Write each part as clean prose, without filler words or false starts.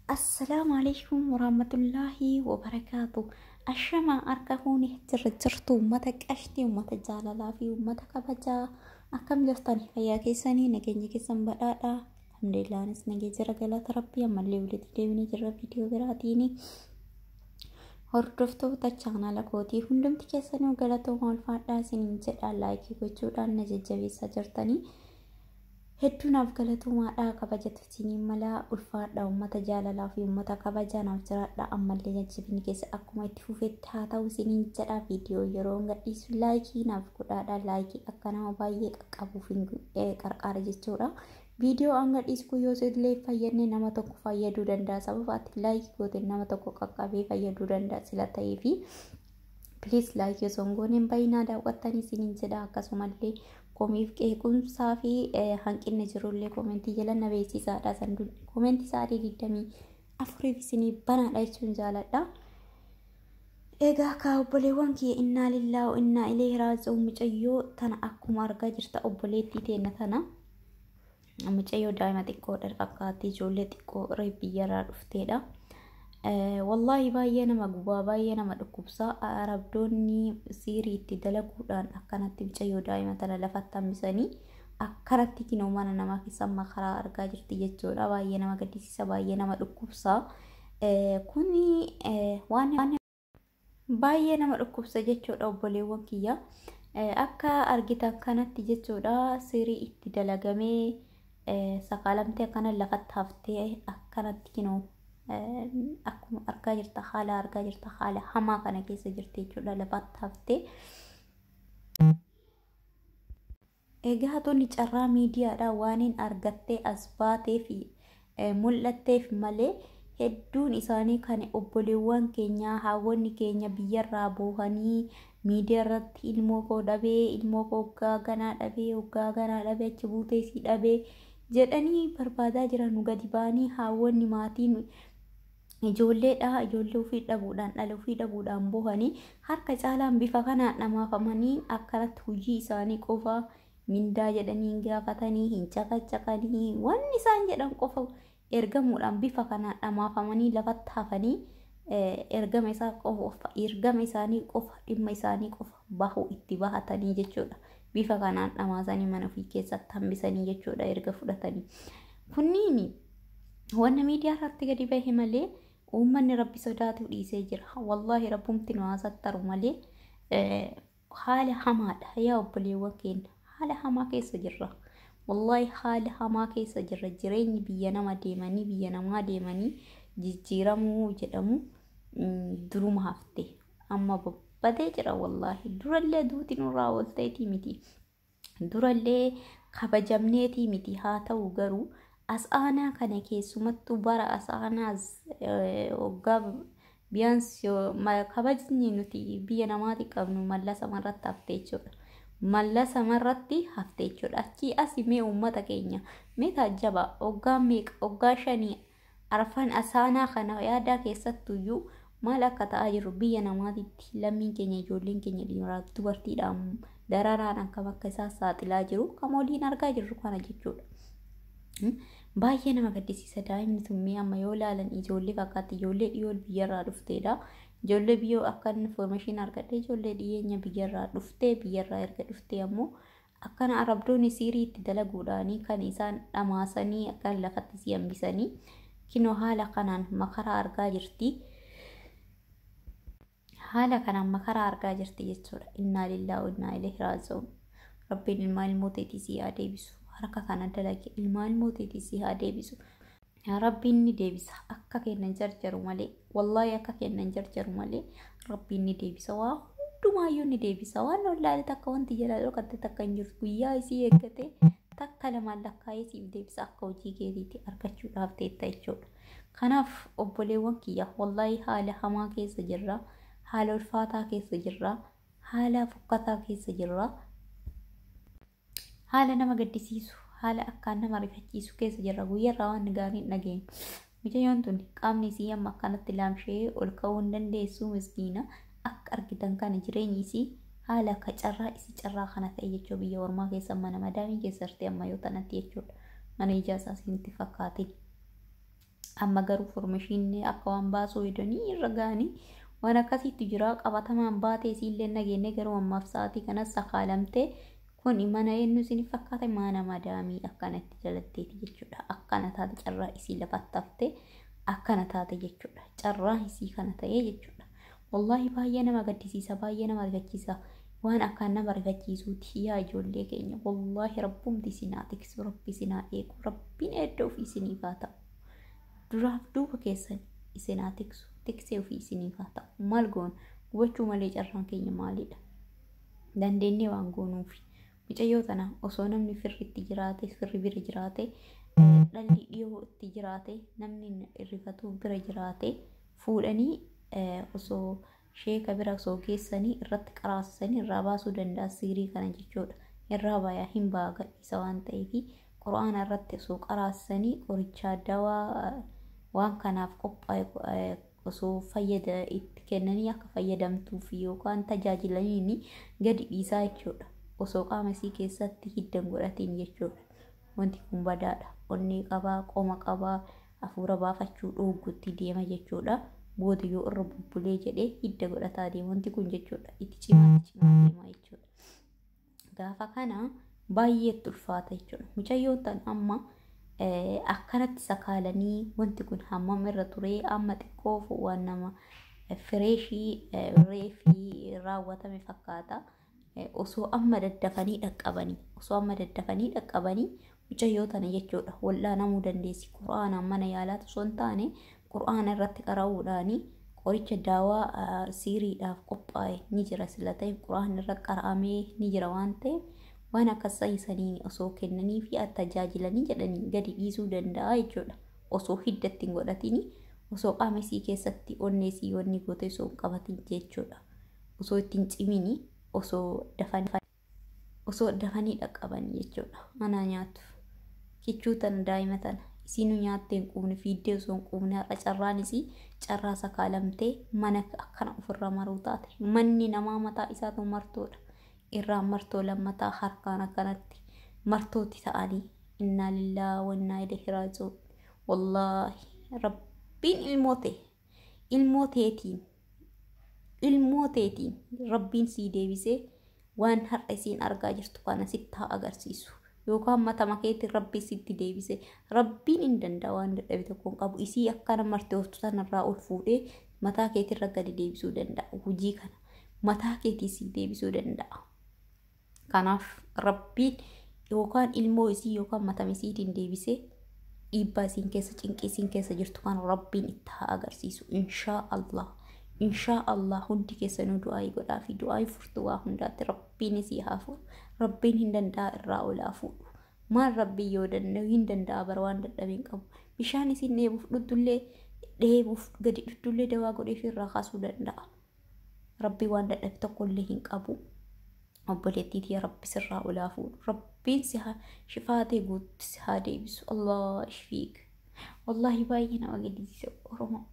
السلام عليكم ورحمة الله وبركاته. الشما أركهوني جرجرتو متك أشتي ومتك جاللا في ومتك بجا أكم جفتني فيا كيساني نجني كيسان بدادا. الحمد لله نس نجي جرجلا تربي أما اللي ولدي ديوني جرب فيديو براتيني هردفتو تجانا لكوتي هندم تكيساني وقلتو مال فادا سنين جدا لايكي كوچودان نججبي سجرتني hedduunaaf galatuumaadha kabajattoonni mala ulfaadha ummata jaalalaa fi ummata kabajanaaf jiraadha ammallee jajjabinni keessa akkuma itti fufetti haa ta'u isiniin jedha viidiyoo yeroo gadhiisu laayikii naaf godhaadha laayikii akka nama baay'ee qaqqabuuf qarqaara jechuudha viidiyoo an gadhiisu kun yoo illee fayyadne nama tokko fayyaduu danda'a sababaatti laayikii goote nama tokko qaqqabee fayyaduu danda'a sila ta'ee fi please like songoon bayinaa daawwattanii isiniin jedha akkasumallee komiif qeequmsaa fi hanqinni jirullee komentii jala na beeksisaadha sanduun komentii sa'aatii 24 isinii banaadha jechuun jaaladha. Egaa ka obboleewwan kiyya innaa lillahi wa innaa ilayhi raaji'uun mucayyoo tana akkuma argaa jirta obboleettii teenya tana mucayyoo daa'ima xiqqoo dharqaqqaatti ijoollee xiqqoo reebiyyarraa dhufteedha. Wallahi baay'ee nama gubaa baay'ee nama dhukkubsaa arabdoonni siirii itti dalaguudhaan akkanatti mucayyoo daa'ima tana lafatti hambisanii akkanatti kinoo mana namaa keessa makaraa argaa jirti jechuudha baay'ee nama gaddisiisa baay'ee nama dhukkubsaa kuni waan baay'ee nama dhukkubsa jechuudha obboleewwan kiyya akka argitan kanatti jechuudha siirii itti dalagamee sakaalamtee akkana lafatti haftee akkanatti kinoo akkuma argaa jirta haala argaa jirta haala hamaa kana keessa jirti jechuudha lafatti haftee. Egaa tuni carraa miidiyaadha waan argattee as baatee fi mul'atteef malee hedduun isaanii kan obboleewwan keenya haawwanni keenya biyyarraa boohanii miidiyaa irratti ilmoo koo dhabee ilmoo koo hoggaa ganaa dhabee achi buutee si dhabee jedhanii barbaadaa jiran gadi baanii haawwanni maatiin ijoolleedha ijoollee ofii dhabuudhaan dhala ofii dhabuudhaan boohanii harka caalaan bifa kanaan dhamaafamanii akkanatti hojii isaanii qofa mindaa jedhanii gaafatanii hin caqacaqanii wanni isaan jedhan qofa ergamuudhaan bifa kanaan dhamaafamanii lafatti hafanii ergama isaanii qofa dhimma isaanii qofa bahuu itti bahatanii jechuudha bifa kanaan dhamaasanii mana ofii keessatti hambisanii jechuudha erga fudhatanii kunniin wanna miidiyaa irratti gadi bahe malee uummanni rabbi sodaatu dhiisee jira wallahi rabbumti nu haasattaru malee haala hamaadha yaa obboleewwan keenya haala hamaa keessa jirra wallahi haala hamaa keessa jirra jireenyi biyya namaa deemanii jijjiiramuu jedhamu duruma hafte amma badee jira wallahi durallee duuti nurraa oolteetii miti durallee kabajamneetii miti haa ta'u garuu as'aanaa kana keessumattuu bara as'aanaas waggaa biyaansi kabajni nuti biyya namaatti qabnu mallasa marratti haftee jechuudha mallasa marratti haftee jechuudha achi asi mee uummata keenya mee taajjaba waggaa meeqa waggaa 5 arfan as'aanaa kana yaadaa keessattuyyuu maal akka ta'aa jiru biyya namaatitti lammiin keenya ijoolleen keenya dhiiraa dubartiidhaan dararaan akka bakka isaa saaxilaa jiru kamooliin argaa jirru kana jechuudha. Baay'ee nama gaddisiisa daa'imni tummee amma yoo ilaalan ijoollee fakkaatti ijoollee dhiyoo biyyarraa dhufteedha ijoollee biyyoo akka information argadhe ijoollee dhiyeenya biyyarraa dhuftee biyyarraa erga dhuftee ammoo akkana arabdoonni siirii itti dalaguudhaanii kan isaan dhamaasanii akka lafatti si hambisanii kinoo haala kanaan makaraa argaa jirti. Haala kanaan makaraa argaa jirti jechuudha innaa lillahi wa innaa ilayhi raaji'uun rabbiin ilmaan ilmooteetii si haa deebisu harka kana dalage ilmaan ilmooteetii si haa deebisu rabbiin ni deebisa akka kennan jarjaru malee wallahi akka kennan jarjaru malee rabbiin ni deebisa waa hundumaayyuu ni deebisa waan ollaalee takka wanti jala dhokatte takka hin jirtu guyyaa isii eeggate takka lamaan lakkaa'ee siif deebisa akka hojii keetiitti argachuudhaaf teetta jechuudha kanaaf obboleewwan kiyya wallahi haala hamaa keessa jirra haala ulfaataa keessa jirra haala fokkataa keessa jirra haala nama gaddisiisu haala akkaan nama rifachiisu keessa jirra guyyaarraa waan gaariin dhageenyu mucayyoon tun qaamni isii amma akkanatti laamshee ol ka'uu hin dandeessu miskiina akka argitan kana jireenyi isii haala akka carraa isii carraa kana ta'e jechuu biyya ormaa keessa mana madaamii keessatti amma yoo tanatti jechuudha mana ijaasaa isinitti fakkaatin amma garuu formeeshinni akka waan baasuu hedanii irra ga'anii waan akkasiitu jira qabatamaan baatee isiillee nageenne garuu ammaaf sa'aatii kanas sakaalamtee kun mana eenyu isin fakkaate mana madaamii akkanatti jalatteeti jechuudha akkana taate carraa isii lafatti haftee akkana taate jechuudha carraa isii kana ta'ee jechuudha wallahi baay'ee nama gaddisiisa baay'ee nama rifachiisa waan akkaan nama rifachiisuuti yaa ijoollee keenya wallahi rabbumti isinaa tiksu rabbi isinaa eegu rabbiin eddoo ofii isiniif haa ta'u duraaf duuba keessan isinaa tiksu tiksee ofii isiniif haa ta'u maal goon gubachuu malee carraan keenya maalidha dandeenyee waan goonuufi mucayyoo tana osoo namni firritti jiraate firri bira jiraate dhalli dhiyoo itti jiraate namni irrifatu bira jiraate fuudhanii osoo sheeka bira osoo geessanii irratti qaraasanii irraa baasuu danda'a siirii kana jechuudha irraa bayaa hin baaga isa waan ta'eef quraana irratti osoo qaraasanii qoricha dawaa waan kanaaf qophaa'e osoo fayyada itti kennanii akka fayyadamtuuf yookaan tajaajilanii gadi dhiisaa jechuudha osoo qaama isii keessatti hiddan godhatiin jechuudha wanti kun badaadha onnee qabaa qoma qabaa hafuura baafachuu dhoogutti deema jechuudha booda yoo irra bubbulee jedhee hidda godhataa deema wanti kun jechuudha itti cimaa deema jechuudha gaafa kana baay'eetti ulfaata jechuudha mucayyoon tan amma akkanatti sakaalanii wanti kun hammam irra turee amma xiqqoof waan nama fireeshii reefii raawwatame fakkaata osoo amma daddafanii dhaqqabanii mucayyoo tana jechuudha wal'aanamuu dandeessi quraana mana yaalaatu osoo hin taane quraana irratti qara'uudhaani qoricha daawaa siiriidhaaf qophaa'e ni jira sila ta'e quraana irra qara'amee ni jira waan ta'eef waan akkas sayisanii osoo kennanii fi tajaajilanii jedhanii gadi dhiisuu danda'a jechuudha osoo hiddatti hin godhatini osoo qaama isii keessatti onnee isii wanni goote osoo hin qabatin jechuudha osoo ittiin cimini osoo dafanii dhaqqabanii jechuudha ana nyaatu kichuu tana daa'ima tana isinu nyaattee hin quufne fiiddee osoo hin quufne har'a carraan isii carraa sakaalamtee mana akkana ofirra maruu taate manni namaa mataa isaatu martoodha irraa martoo lammataa harkaan akkanatti martooti ta'anii inna lillahi wa inna ilaihi raaji'uun wallahi rabbiin ilmooteetiin rabbiin sii deebisee waan har'a isiin argaa jirtu kana sitti haa agarsiisu yookaan mata makeetti rabbi sitti deebisee rabbiin hin danda'a waan dadhabe tokko hin qabu isii akkana martooftu sanarraa ol fuudhee mataa keetirra gadi deebisuu danda'a hojii kana mataa keetii sii deebisuu danda'a kanaaf rabbiin yookaan ilmoo isii yookaan matama isiitiin deebisee dhiibbaa isiin keessa cinqii isiin keessa jirtu kan rabbiin itti haa agarsiisu inshaa Allah hundi keessanuu du'aa'ii godhaa fi du'aa'ii furtuu waa hundaatti rabbiin isii haa fuudhu rabbiin hin danda'a irraa olaa fuudhu maal rabbii yoo danda'u hin danda'a bara waan dadhabeen qabu bishaan isiin dheebuuf gadi dhuddullee dawaa godhee fi irraa kaasuu danda'a rabbii waan dadhabe tokkollee hin qabu obboleettiitii rabbi sirraa olaa fuudhu rabbiin si haa shifaatee guutti si haa deebisu Allah ishfiik wallahi baay'ee nama gaddisiisa oromoo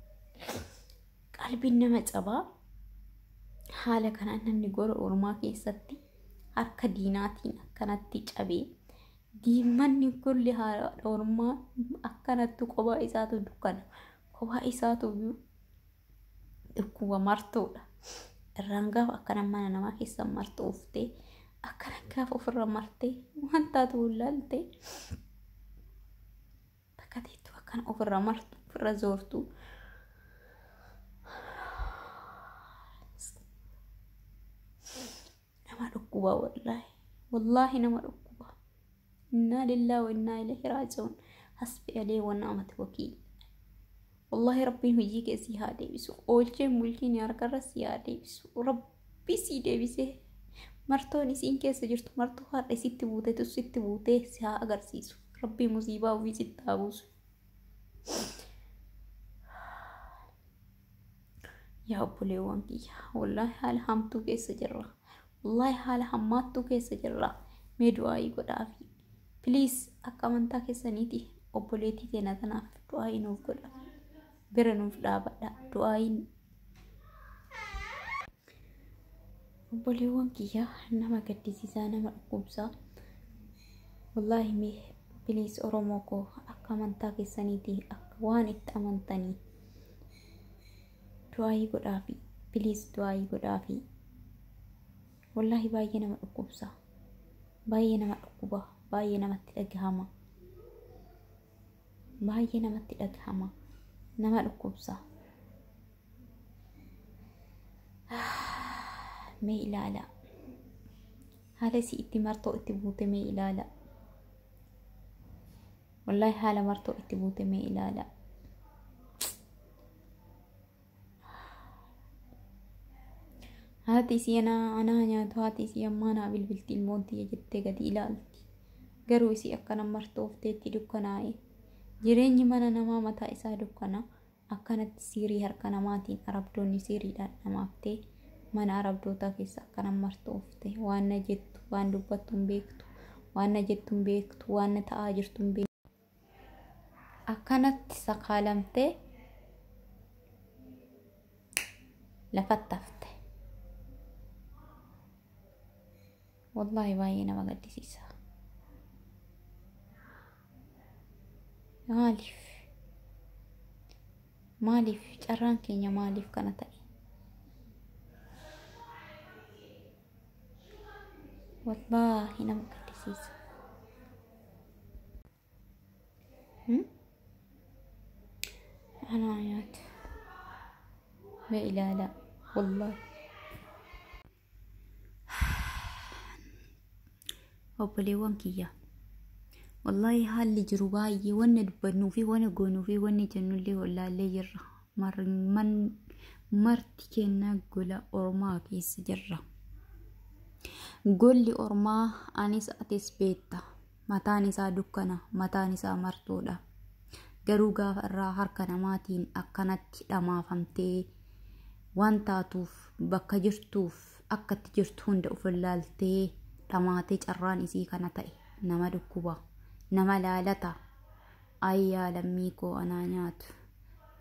qalbiin nama cabaa haala kanaan namni gola ormaa keessatti harka diinaatiin akkanatti cabee diimanni kulli haala ormaa akkanatti kophaa isaatu dukkana kophaa isaatu dhukkuba martoodha irraan gaafa akkana mana namaa keessa martoo uftee akkana gaafa ofirra martee waan taatu laaltee bakka teettu akkana ofirra martu ofirra zoortu nama dhukkuba wallahi nama dhukkuba inna lillahi wa inna ilaihi raaji'uun hasbi alee wa ni'mati wakiil والله ربي هجيك اسي هادي بسو اولچه ملكين ياركر سي هادي بسو ربي سي دي بسه مرتوني سين كيس جرت مرتو هاد سيت بوته تو سيت بوته سي اگر سيسو ربي مصيبه وي ستابوس يا ابولي وانكي والله حال همتو كيس جرا والله حال هماتو كيس جرا ميدواي غدافي بليز اكامنتا كيسنيتي ابوليتي تينا تناف دواي نو غدافي برنوف دابا دعاين بوليوان كيا نما كديسيسا نما قبصا والله مي بليس اوروموكو اكا منتا كيسانيتي اكا وان اتأمنتني دعائي قدافي بليز دعائي قدافي والله باينا ما أقوبسا باينا ما أقوبة باينا ما تلقهما باينا ما تلقهما نما أقوبسا مي لا لا هذا سي اتمرتو اتبوت مي لا لا والله حالة مرتو اتبوت مي لا لا هاتي سي أنا نياتو هاتي سي أمانا بالبلتي المونتي يجتي قد إلالتي قروا سي أكنا مرتوف تيتي دكناي jireenyi mana namaa mataa isaa dukkana akkanatti siirii harka namaatiin arabdoonni siiriidhaan namaaftee mana arabdootaa keessa akkana martoofte waan na jettu waan dubbattu hin beektu waan na jettu hin beektu waan na ta'aa jirtu hin beektu akkanatti sakaalamtee lafatti hafte wallahi baay'ee nama gaddisiisa. maaliif carraan keenya maaliif kana ta'e wallahi nama gaddisiisa. أنا عيات ما إله لا والله وبليوان كيا والله هاللي جروباي وانا دبنو في وانا قونو في وانا جنو لي ولا لي جرة من مرتي كنا قولا أورما كيس جرة قول لي أورما أنيس أتيس بيتا متاني سا دكنا متاني سا مرتودا قروقا الراهر كنماتين أكنت لما فهمتي وان تاتوف بكا جرتوف أكت جرتون دو فلالتي تماتي جران إسي كانتاي نما دكوبا نما لالتا أيا لميكو أنا نيات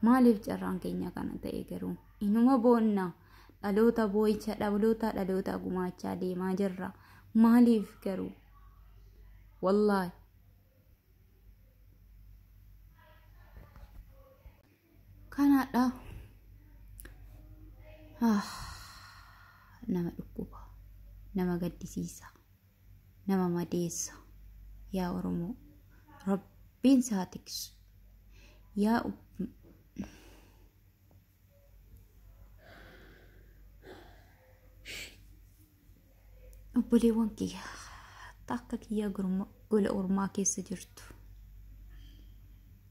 مالف جران كينيا كانتاي قرو إنما بونا لالوتا بويچا لالوتا قماچا دي ما جرى مالف قرو والله كان لا نما دكوبا نما قدسيسا نما مديسا يا ورمو ربين ساتكس يا أبولي وانكي تاكك يا قرم قول أورماكي سجرت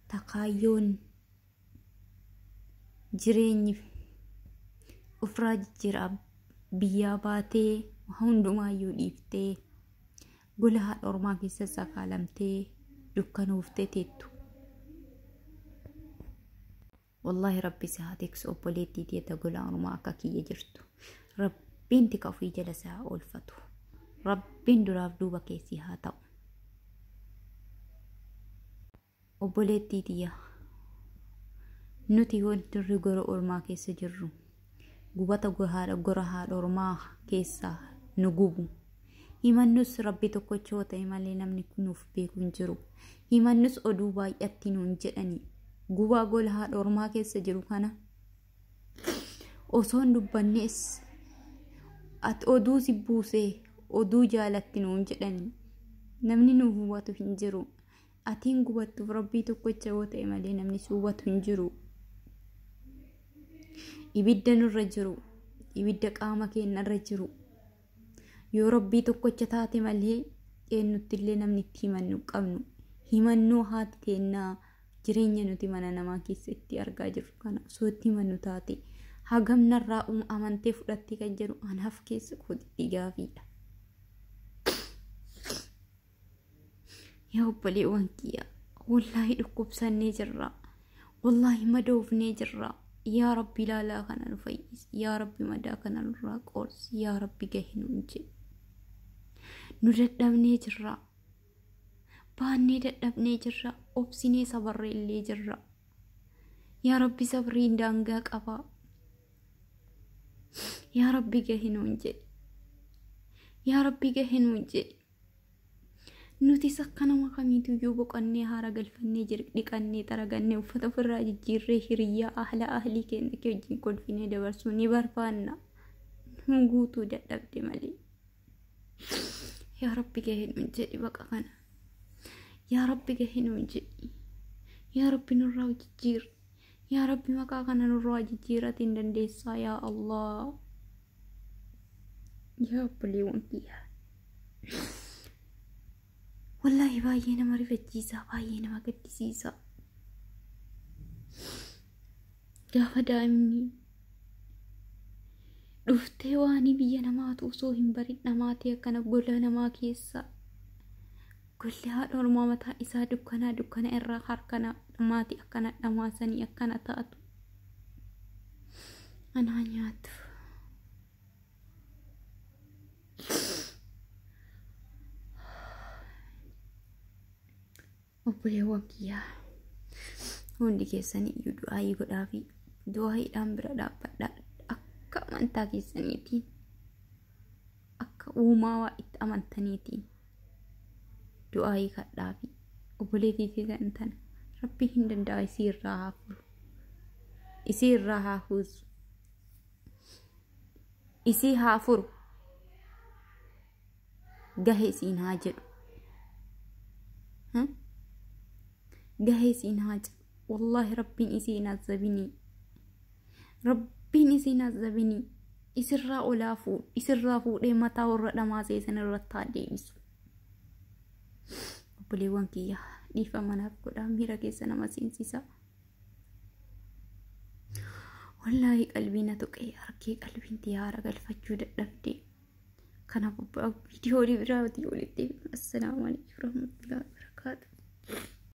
تقايون جريني أفراج جراب بياباتي وهندما يوليفتي قولها أورماكي سساكالمتي دكانوفتي تيتو والله ربي سهاتيكس أبوليتي تيتا قولها أورماكا كي يجرتو ربين تكافي جلسها أولفتو ربين دراف دوبا كيسي هاتو أبوليتي تيا nuti wanti gora ormaa keessa jirru gubata gorahaa ormaa keessa nu gubu himannus rabbi tokkochoo ta'e malee namni kunuuf beeku hin jiru himannus oduu baay'atti nuun jedhani gubaa golahaa ormaa keessa jiru kana osoon dubbannees at oduu si buusee oduu jaalatti nuun jedhani namni nuuf hubatu hin jiru atiin gubattuuf rabbi tokkochoo ta'e malee namni si hubatu hin jiru ibidda nurra jiru ibidda qaama keenyarra jiru yoo rabbii tokkocha taate malee eenyutti illee namni itti himannu qabnu himannoo haati keenyaa jireenya nuti mana namaa keessatti argaa jirru kana osoo itti himannu taate hagamnarraa amantee fudhattee kan jedhu anaaf keessa kooti gaafiidha. yaa obboleewwan kiyya wallaahi dhukkubsannee jirra wallaahi madoofnee jirra. يا ربي لا كان نفيس يا ربي مدا كان نراقورس يا ربي جهنونجي نددبني جرا باني ددبني جرا اوبسيني صبر اللي جرا يا ربي صبرين دانغا قبا يا ربي جهنونجي يا ربي جهنونجي nuti sakkana makamiitu iyyuu boqonnee haara galfannee dhiqannee xaragannee uffata ofirraa jijjiirree hiriyyaa ahlii keenya wajjin kolfinee dabarsuu ni barbaanna. Guutuu dadhabde malee. Yaa Rabbi gahee nuun jedhi baqa kana. Yaa Rabbi gahee nuun jedhi. Yaa Rabbi nurraa jijjiirri. Yaa Rabbi maqaa kana nurraa jijjiiratiin dandeessaa yaa Allah. Yaa obboleewwan kiyyaa. Wallahi baay'ee nama rifachiisa, baay'ee nama gaddisiisa. Gaafa daa'imni dhuftee waan biyya namaatu osoo hin barin dhamaatee akkana gola namaa keessa golli haadha ormaa mataa isaa dukkana irraa harkana dhamaati akkana dhamaasanii akkana taatu. Anaa nyaatu. Obboleewwan kiyyaa hundi keessanii iyyuu du'aayii godhaa fi du'aayiidhaan bira dhaabbadhaa. Akka amantaa keessaniitiin akka uumaa waa itti amantaniitiin du'aayii kadhaa fi obboleettii keessan tana Rabbi hin danda'a isii irraa haa furu, isii irraa haa fuusu, isii haa furu, gahee isiin haa jedhu. Gahee isiin haa jedhu. Wallahi Rabbiin isiin azabinii. Rabbiin isiin azabinii. Isirraa olaa fuudhu. Isirraa fuudhee mataa warra dhamaasee san irratti haa deebisu. Obboleewwan kiyyaa dhiifama naaf godhaa, miira keessa nama seensisa. Wallahi qalbii na tuqee harkee qalbiin xiyyaara galfachuu dadhabde. Kanaaf viidiyoo biraatii olitti. Assalaamu alaykum warahmatullahi wabarakatuh.